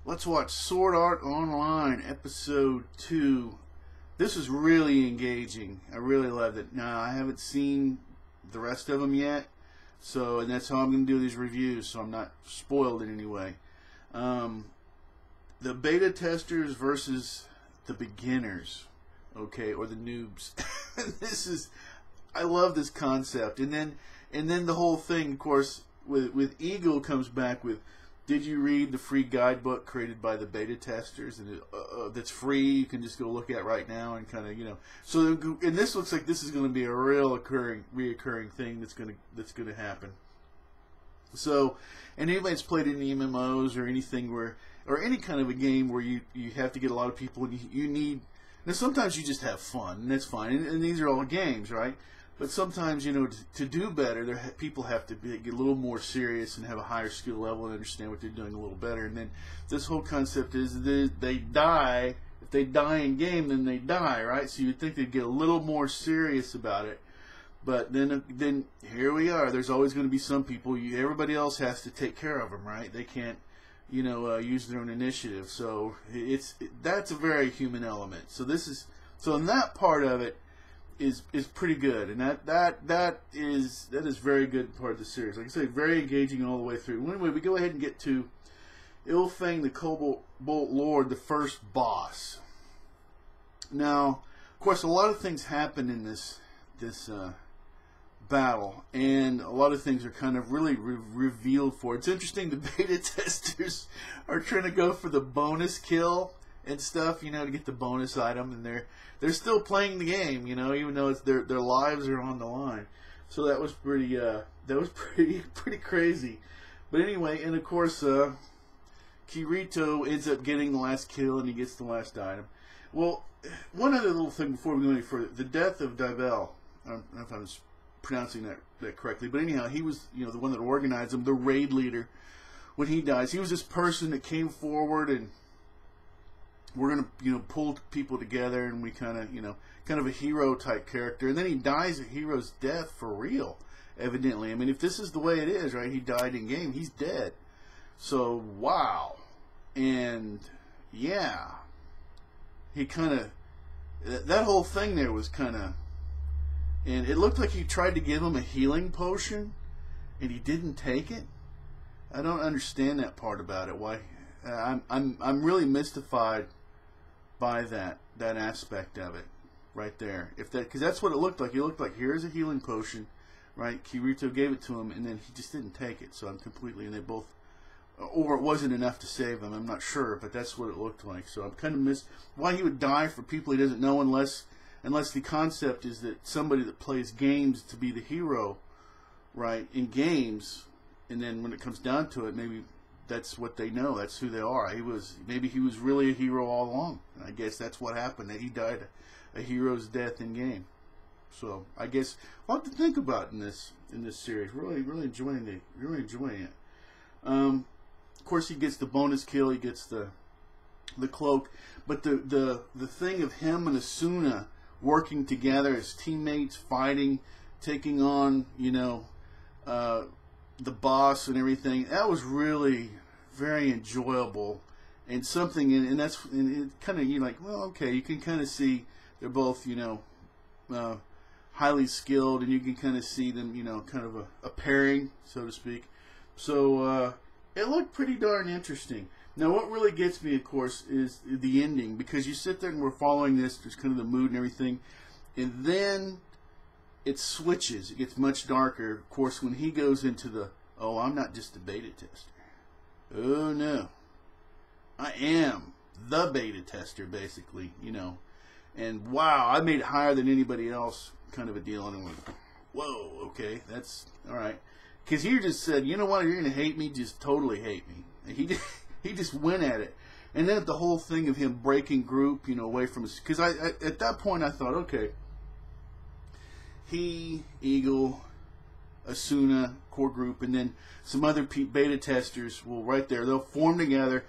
Let's watch Sword Art Online Episode 2. This is really engaging. I really loved it. Now, I haven't seen the rest of them yet, and that's how I'm going to do these reviews, so I'm not spoiled in any way. The beta testers versus the beginners, okay, or the noobs. I love this concept. And then the whole thing, of course, with Eagle comes back with, did you read the free guidebook created by the beta testers? And that's free. You can just go look at right now and kind of, So, and this looks like this is going to be a real reoccurring thing that's going to happen. So, and anybody that's played any MMOs or anything or any kind of a game where you have to get a lot of people and you need. Now, sometimes you just have fun, and that's fine. And these are all games, right? But sometimes, to do better, people have to get a little more serious and have a higher skill level and understand what they're doing a little better. And then this whole concept is they die. If they die in game, then they die, right? So you'd think they'd get a little more serious about it. But then here we are. There's always going to be some people. Everybody else has to take care of them, right? They can't, use their own initiative. So that's a very human element. So in that part of it is pretty good, and that is very good part of the series. Like I say, very engaging all the way through. Anyway, we go ahead and get to Ilfang the Cobalt Lord, the first boss. Now, of course, a lot of things happen in this battle, and a lot of things are kind of really revealed for it. It's interesting. The beta testers are trying to go for the bonus kill and stuff, to get the bonus item, and they're still playing the game, even though it's their lives are on the line. So that was pretty pretty crazy. But anyway, and of course, Kirito ends up getting the last kill, and he gets the last item. Well, one other little thing before we go any further: the death of Divel. I don't know if I'm pronouncing that correctly, but anyhow, he was the one that organized him, the raid leader. When he dies, he was this person that came forward and we're gonna pull people together, and we kind of a hero type character, and then he dies a hero's death for real, evidently. I mean, if this is the way it is, right? He died in game, he's dead. So wow, and yeah, he kind of that whole thing there was kind of, and it looked like he tried to give him a healing potion, and he didn't take it. I don't understand that part about it. Why? I'm really mystified by that aspect of it right there. Because that's what it looked like. It looked like, here's a healing potion, right? Kirito gave it to him, and then he just didn't take it. So I'm completely, and they both, or it wasn't enough to save him. I'm not sure, but that's what it looked like. So I'm kind of why he would die for people he doesn't know, unless the concept is that somebody that plays games to be the hero, right, in games, and then when it comes down to it, maybe that's what they know. That's who they are. Maybe he was really a hero all along. I guess that's what happened. That he died a hero's death in game. So I guess a lot to think about in this series. Really enjoying it. Of course, he gets the bonus kill. He gets the cloak. But the thing of him and Asuna working together as teammates, fighting, taking on the boss and everything, that was really very enjoyable, and something, and that's, and it kind of, like, well, okay, you can kind of see they're both highly skilled, and you can kind of see them kind of a pairing, so to speak. So it looked pretty darn interesting. Now, what really gets me, of course, is the ending, because you sit there and we're following this, there's kind of the mood and everything, and then it switches. It gets much darker. Of course, when he goes into oh, I'm not just a beta tester. Oh, no. I am the beta tester, basically, And wow, I made it higher than anybody else, kind of a deal. And I'm like, whoa, okay, that's all right. Because he just said, you know what, you're going to hate me, just totally hate me. He just went at it. And then the whole thing of him breaking group, away from us. Because at that point I thought, okay, he, Eagle, Asuna, core group, and then some other beta testers will right there. They'll form together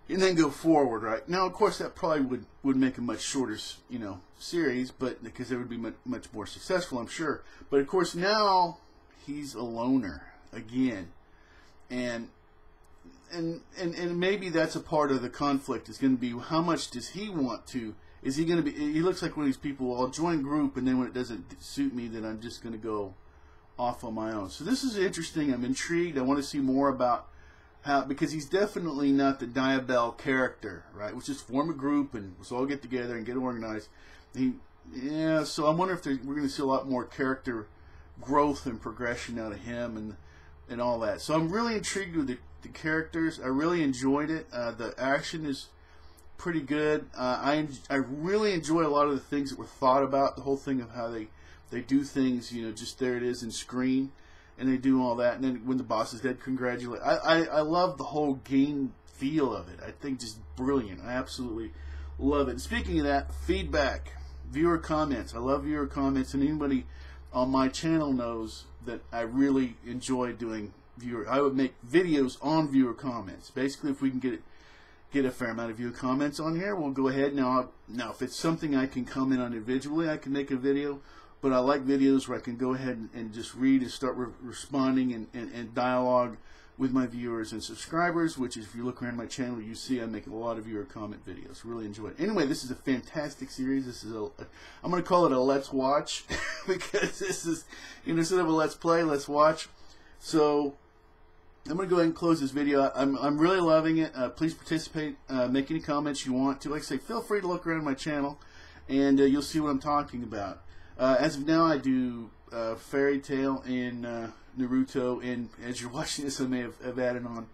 and then go forward, right? Now, of course, that probably would make a much shorter, series, but because it would be much more successful, I'm sure. But of course, now he's a loner again, and and maybe that's a part of the conflict. Is going to be how much does he want to? Is he going to be? He looks like one of these people. Well, I'll join group, and then when it doesn't suit me, then I'm just going to go off on my own. So this is interesting. I'm intrigued. I want to see more about how, because he's definitely not the Diabell character, right? Which is form a group and let's all get together and get organized. Yeah. So I wonder if we're going to see a lot more character growth and progression out of him and all that. So I'm really intrigued with the characters. I really enjoyed it. The action is pretty good. I really enjoy a lot of the things that were thought about. The whole thing of how they do things, you know, just there it is in screen, and they do all that. And then when the boss is dead, congratulate. I love the whole game feel of it. I think just brilliant. I absolutely love it. And speaking of that, feedback, viewer comments. I love viewer comments, and anybody on my channel knows that I really enjoy doing viewer. I would make videos on viewer comments. Basically, if we can get a fair amount of viewer comments on here, we'll go ahead. Now if it's something I can comment on individually, I can make a video. But I like videos where I can go ahead and just read and start responding and dialogue with my viewers and subscribers, which is, if you look around my channel, you see I make a lot of viewer comment videos. Really enjoy it. Anyway, this is a fantastic series. This is I'm going to call it a Let's Watch because this is, you know, instead of a Let's Play, Let's Watch. So I'm going to go ahead and close this video. I'm really loving it. Please participate. Make any comments you want to. Like I say, feel free to look around my channel, and you'll see what I'm talking about. As of now, I do Fairy Tail and Naruto, and as you're watching this, I may have added on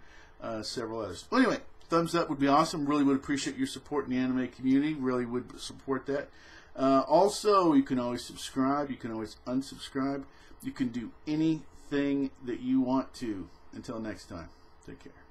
several others. Well, anyway, thumbs up would be awesome. Really would appreciate your support in the anime community. Really would support that. Also, you can always subscribe. You can always unsubscribe. You can do anything that you want to. Until next time, take care.